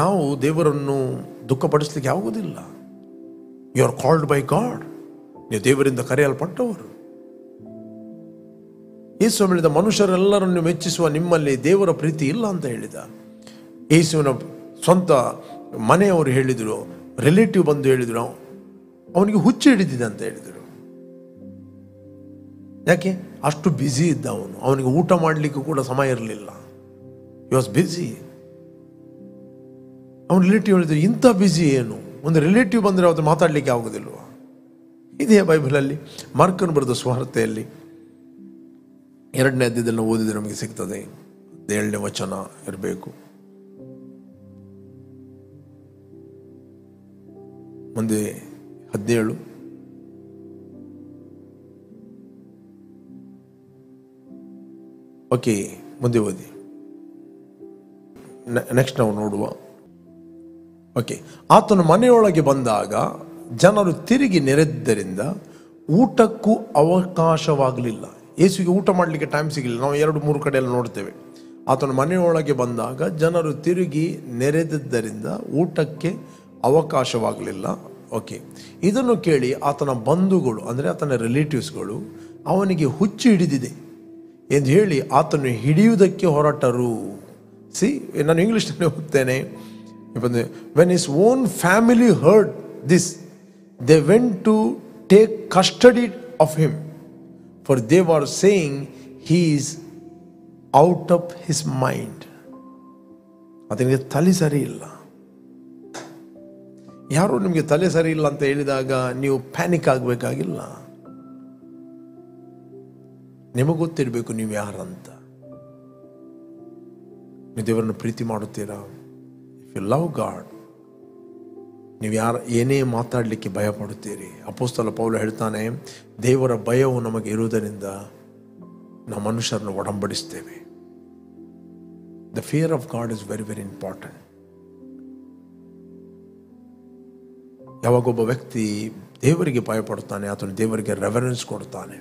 ನಾವು ದೇವರನ್ನು ದುಃಖಪಡಿಸ್ಲಿಕ್ಕೆ ಆಗುವುದಿಲ್ಲ. You are called by God. ನೀವು ದೇವರಿಂದ ಕರೆಯಲ್ಪಟ್ಟವರು. ಯೇಸು ಹೇಳಿದ, ಮನುಷ್ಯರೆಲ್ಲರನ್ನು ಮೆಚ್ಚಿಸುವ ನಿಮ್ಮಲ್ಲಿ ದೇವರ ಪ್ರೀತಿ ಇಲ್ಲ ಅಂತ ಹೇಳಿದ. ಯೇಸುವಿನ ಸ್ವಂತ ಮನೆಯವರು ಹೇಳಿದರು, ರಿಲೇಟಿವ್ ಬಂದು ಹೇಳಿದರು, ಅವನಿಗೆ ಹುಚ್ಚು ಹಿಡಿದಿದೆ ಅಂತ ಹೇಳಿದರು. ಯಾಕೆ? ಅಷ್ಟು ಬ್ಯುಸಿ ಇದ್ದ ಅವನು. ಅವನಿಗೆ ಊಟ ಮಾಡಲಿಕ್ಕೂ ಕೂಡ ಸಮಯ ಇರಲಿಲ್ಲ. He was busy. ಅವನ ರಿಲೇಟಿವ್ ಹೇಳಿದ್ರು, ಇಂಥ ಬ್ಯುಸಿ ಏನು? ಒಂದು ರಿಲೇಟಿವ್ ಬಂದರೆ ಅವತ್ತು ಮಾತಾಡಲಿಕ್ಕೆ ಆಗೋದಿಲ್ವ? ಇದೆಯಾ ಬೈಬಲಲ್ಲಿ? ಮಾರ್ಕನು ಬರೆದ ಸುವಾರ್ತೆಯಲ್ಲಿ 2ನೇ ಅಧ್ಯಾಯದಲ್ಲಿ ಓದಿದ್ರೆ ನಮಗೆ ಸಿಗ್ತದೆ. 7ನೇ ವಚನ ಇರಬೇಕು. ಮುಂದೆ 17. ಓಕೆ, ಮುಂದೆ ಓದಿ. ನೆಕ್ಸ್ಟ್ ನಾವು ನೋಡುವ. ಓಕೆ, ಆತನು ಮನೆಯೊಳಗೆ ಬಂದಾಗ ಜನರು ತಿರುಗಿ ನೆರೆದ್ದರಿಂದ ಊಟಕ್ಕೂ ಅವಕಾಶವಾಗಲಿಲ್ಲ. ಯೇಸುವಿಗೆ ಊಟ ಮಾಡಲಿಕ್ಕೆ ಟೈಮ್ ಸಿಗಲಿಲ್ಲ. ನಾವು 2-3 ಕಡೆ ಎಲ್ಲ ನೋಡ್ತೇವೆ. ಆತನು ಮನೆಯೊಳಗೆ ಬಂದಾಗ ಜನರು ತಿರುಗಿ ನೆರೆದಿದ್ದರಿಂದ ಊಟಕ್ಕೆ ಅವಕಾಶವಾಗಲಿಲ್ಲ. ಓಕೆ, ಇದನ್ನು ಕೇಳಿ ಆತನ ಬಂಧುಗಳು, ಅಂದರೆ ಆತನ ರಿಲೇಟಿವ್ಸ್ಗಳು, ಅವನಿಗೆ ಹುಚ್ಚು ಹಿಡಿದಿದೆ ಎಂದು ಹೇಳಿ ಆತನು ಹಿಡಿಯುವುದಕ್ಕೆ ಹೊರಟರು. ನಾನು ಇಂಗ್ಲೀಷ್ನಲ್ಲಿ ಓದ್ತೇನೆ. When his own family heard this, they went to take custody of him, for they are saying he is out of his mind. ಅದನಿಗೆ ತಲೆ ಸರಿ ಇಲ್ಲ. ಯಾರು ನಿಮಗೆ ತಲೆ ಸರಿ ಇಲ್ಲ ಅಂತ ಹೇಳಿದಾಗ ನೀವು ಪ್ಯಾನಿಕ್ ಆಗಬೇಕಾಗಿಲ್ಲ. ನಿಮಗೆ ಗೊತ್ತಿರಬೇಕು ನೀವು ಯಾರಂತ. ನೀವು ದೇವರನ್ನು ಪ್ರೀತಿ ಮಾಡುತ್ತೀರಾ? ಇಫ್ ಯು ಲವ್ ಗಾಡ್, ನೀವು ಏನೇ ಮಾತಾಡಲಿಕ್ಕೆ ಭಯ ಪಡುತ್ತೀರಿ. ಅಪೊಸ್ತಲ ಪೌಲ ಹೇಳ್ತಾನೆ, ದೇವರ ಭಯವು ನಮಗೆ ಇರುವುದರಿಂದ ನಾವು ಮನುಷ್ಯರನ್ನು ಒಡಂಬಡಿಸ್ತೇವೆ. The fear of God is very very important. ಯಾವಾಗೊಬ್ಬ ವ್ಯಕ್ತಿ ದೇವರಿಗೆ ಭಯಪಡ್ತಾನೆ, ಆತನು ದೇವರಿಗೆ ರೆವರೆನ್ಸ್ ಕೊಡ್ತಾನೆ,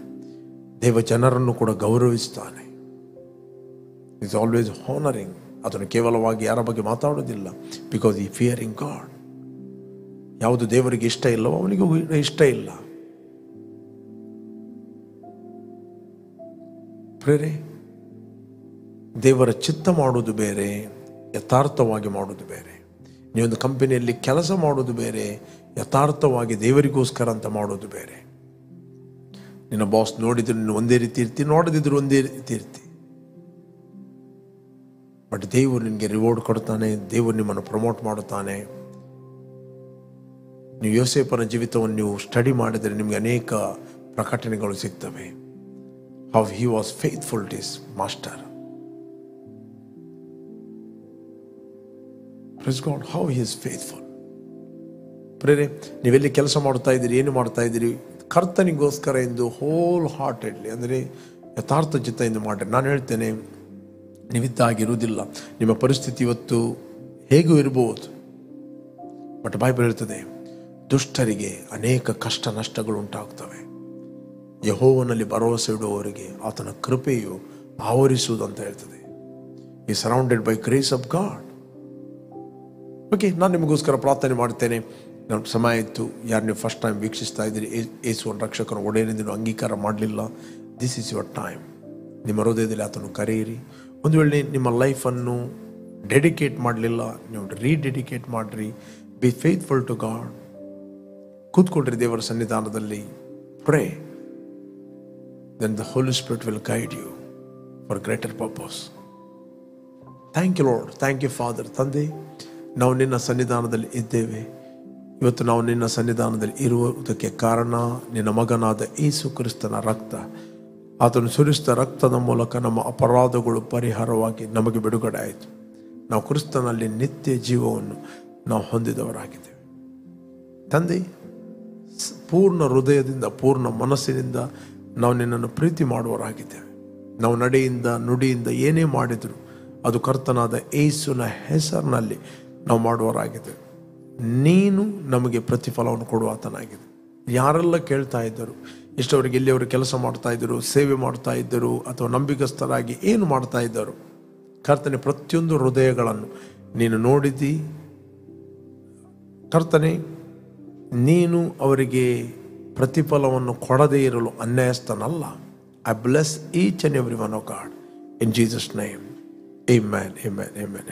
ದೇವ ಜನರನ್ನು ಕೂಡ ಗೌರವಿಸ್ತಾನೆ, ಈಸ್ ಆಲ್ವೇಸ್ ಹಾನರಿಂಗ್. ಆತನು ಕೇವಲವಾಗಿ ಯಾರ ಬಗ್ಗೆ ಮಾತಾಡೋದಿಲ್ಲ, ಬಿಕಾಸ್ ಈ ಫಿಯರಿಂಗ್ ಗಾಡ್. ಯಾವುದು ದೇವರಿಗೆ ಇಷ್ಟ ಇಲ್ಲವೋ ಅವನಿಗೂ ಇಷ್ಟ ಇಲ್ಲ. ಪ್ರೇರೆ, ದೇವರ ಚಿತ್ತ ಮಾಡುವುದು ಬೇರೆ, ಯಥಾರ್ಥವಾಗಿ ಮಾಡುವುದು ಬೇರೆ. ನೀವೊಂದು ಕಂಪನಿಯಲ್ಲಿ ಕೆಲಸ ಮಾಡೋದು ಬೇರೆ, ಯಥಾರ್ಥವಾಗಿ ದೇವರಿಗೋಸ್ಕರ ಅಂತ ಮಾಡೋದು ಬೇರೆ. ನಿನ್ನ ಬಾಸ್ ನೋಡಿದ್ರು ನೀನು ಒಂದೇ ರೀತಿ ಇರ್ತಿ, ನೋಡದಿದ್ರು ಒಂದೇ ರೀತಿ ಇರ್ತಿ. ಬಟ್ ದೇವರು ನಿನಗೆ ರಿವಾರ್ಡ್ ಕೊಡ್ತಾನೆ, ದೇವರು ನಿಮ್ಮನ್ನು ಪ್ರಮೋಟ್ ಮಾಡುತ್ತಾನೆ. ನೀವು ಯೋಸೇಫನ ಜೀವಿತವನ್ನು ನೀವು ಸ್ಟಡಿ ಮಾಡಿದರೆ ನಿಮಗೆ ಅನೇಕ ಪ್ರಕಟಣೆಗಳು ಸಿಗ್ತವೆ. How he was faithful to his master. Praise God, how he is faithful. ಪ್ರೇರೆ, ನೀವೆಲ್ಲಿ ಕೆಲಸ ಮಾಡ್ತಾ ಇದ್ದೀರಿ, ಏನು ಮಾಡ್ತಾ ಇದ್ದೀರಿ, ಕರ್ತನಿಗೋಸ್ಕರ ಎಂದು ಹೋಲ್ ಹಾರ್ಟೆಡ್ಲಿ, ಅಂದರೆ ಯಥಾರ್ಥ ಚಿತ್ತದಿಂದ ಮಾಡಿರಿ. ನಾನು ಹೇಳ್ತೇನೆ, ನೀವಿದ್ದಾಗಿರುವುದಿಲ್ಲ. ನಿಮ್ಮ ಪರಿಸ್ಥಿತಿ ಇವತ್ತು ಹೇಗೂ ಇರಬಹುದು, ಬಟ್ ಬೈಬಲ್ ಹೇಳ್ತದೆ, ದುಷ್ಟರಿಗೆ ಅನೇಕ ಕಷ್ಟ ನಷ್ಟಗಳು ಉಂಟಾಗ್ತವೆ. ಯೆಹೋವನಲ್ಲಿ ಭರವಸೆ ಇಡುವವರಿಗೆ ಆತನ ಕೃಪೆಯು ಆವರಿಸುವುದು ಅಂತ ಹೇಳ್ತದೆ. ಈ surrounded by grace of god. Okay, ನಾನು ನಿಮಗೋಸ್ಕರ ಪ್ರಾರ್ಥನೆ ಮಾಡ್ತೇನೆ. ನನ್ನ ಸಮಯ ಇತ್ತು. ಯಾರು ನೀವು ಫಸ್ಟ್ ಟೈಮ್ ವೀಕ್ಷಿಸ್ತಾ ಇದ್ದೀರಿ, ಯೇಸುವನ್ನು ರಕ್ಷಕನ ಒಡೆಯನೆಂದು ನೀವು ಅಂಗೀಕಾರ ಮಾಡಲಿಲ್ಲ, ದಿಸ್ ಈಸ್ ಯುವರ್ ಟೈಮ್. ನಿಮ್ಮ ಹೃದಯದಲ್ಲಿ ಆತನು ಕರೆಯಿರಿ. ಒಂದು ವೇಳೆ ನಿಮ್ಮ ಲೈಫನ್ನು ಡೆಡಿಕೇಟ್ ಮಾಡಲಿಲ್ಲ, ನೀವು ರೀಡೆಡಿಕೇಟ್ ಮಾಡಿರಿ. Be faithful to God. ಕೂತ್ಕೊಳ್ರಿ ದೇವರ ಸನ್ನಿಧಾನದಲ್ಲಿ. Pray, then the holy spirit will guide you for greater purpose. Thank you lord, thank you father. ತಂದೆ, ನಾವು ನಿನ್ನ ಸನ್ನಿಧಾನದಲ್ಲಿ ಇದ್ದೇವೆ. ಇವತ್ತು ನಾವು ನಿನ್ನ ಸನ್ನಿಧಾನದಲ್ಲಿ ಇರುವುದಕ್ಕೆ ಕಾರಣ ನಿನ್ನ ಮಗನಾದ ಯೇಸು ಕ್ರಿಸ್ತನ ರಕ್ತ. ಆತನು ಸುರಿಸಿದ ರಕ್ತದ ಮೂಲಕ ನಮ್ಮ ಅಪರಾಧಗಳು ಪರಿಹಾರವಾಗಿ ನಮಗೆ ಬಿಡುಗಡೆ ಆಯಿತು. ನಾವು ಕ್ರಿಸ್ತನಲ್ಲಿ ನಿತ್ಯ ಜೀವವನ್ನು ನಾವು ಹೊಂದಿದವರಾಗಿದ್ದೇವೆ. ತಂದೆ, ಪೂರ್ಣ ಹೃದಯದಿಂದ ಪೂರ್ಣ ಮನಸ್ಸಿನಿಂದ ನಾವು ನಿನ್ನನ್ನು ಪ್ರೀತಿ ಮಾಡುವವರಾಗಿದ್ದೇವೆ. ನಾವು ನಡೆಯಿಂದ ನುಡಿಯಿಂದ ಏನೇ ಮಾಡಿದರೂ ಅದು ಕರ್ತನಾದ ಯೇಸುವಿನ ಹೆಸರಿನಲ್ಲಿ ನಾವು ಮಾಡುವವರಾಗಿದ್ದೇವೆ. ನೀನು ನಮಗೆ ಪ್ರತಿಫಲವನ್ನು ಕೊಡುವಾತನಾಗಿದೆ. ಯಾರೆಲ್ಲ ಕೇಳ್ತಾ ಇದ್ದರು, ಇಷ್ಟವರೆಗೆ ಇಲ್ಲಿಯವರು ಕೆಲಸ ಮಾಡ್ತಾ ಇದ್ದರು, ಸೇವೆ ಮಾಡ್ತಾ ಇದ್ದರು, ಅಥವಾ ನಂಬಿಕಸ್ಥರಾಗಿ ಏನು ಮಾಡ್ತಾ ಇದ್ದರು, ಕರ್ತನೆ ಪ್ರತಿಯೊಂದು ಹೃದಯಗಳನ್ನು ನೀನು ನೋಡಿದ್ದೀ. ಕರ್ತನೆ, ನೀನು ಅವರಿಗೆ ಪ್ರತಿಫಲವನ್ನು ಕೊಡದೇ ಇರಲು ಅನ್ಯಾಯಸ್ಥನಲ್ಲ. I bless each and every one of God in Jesus name. Amen, amen, amen.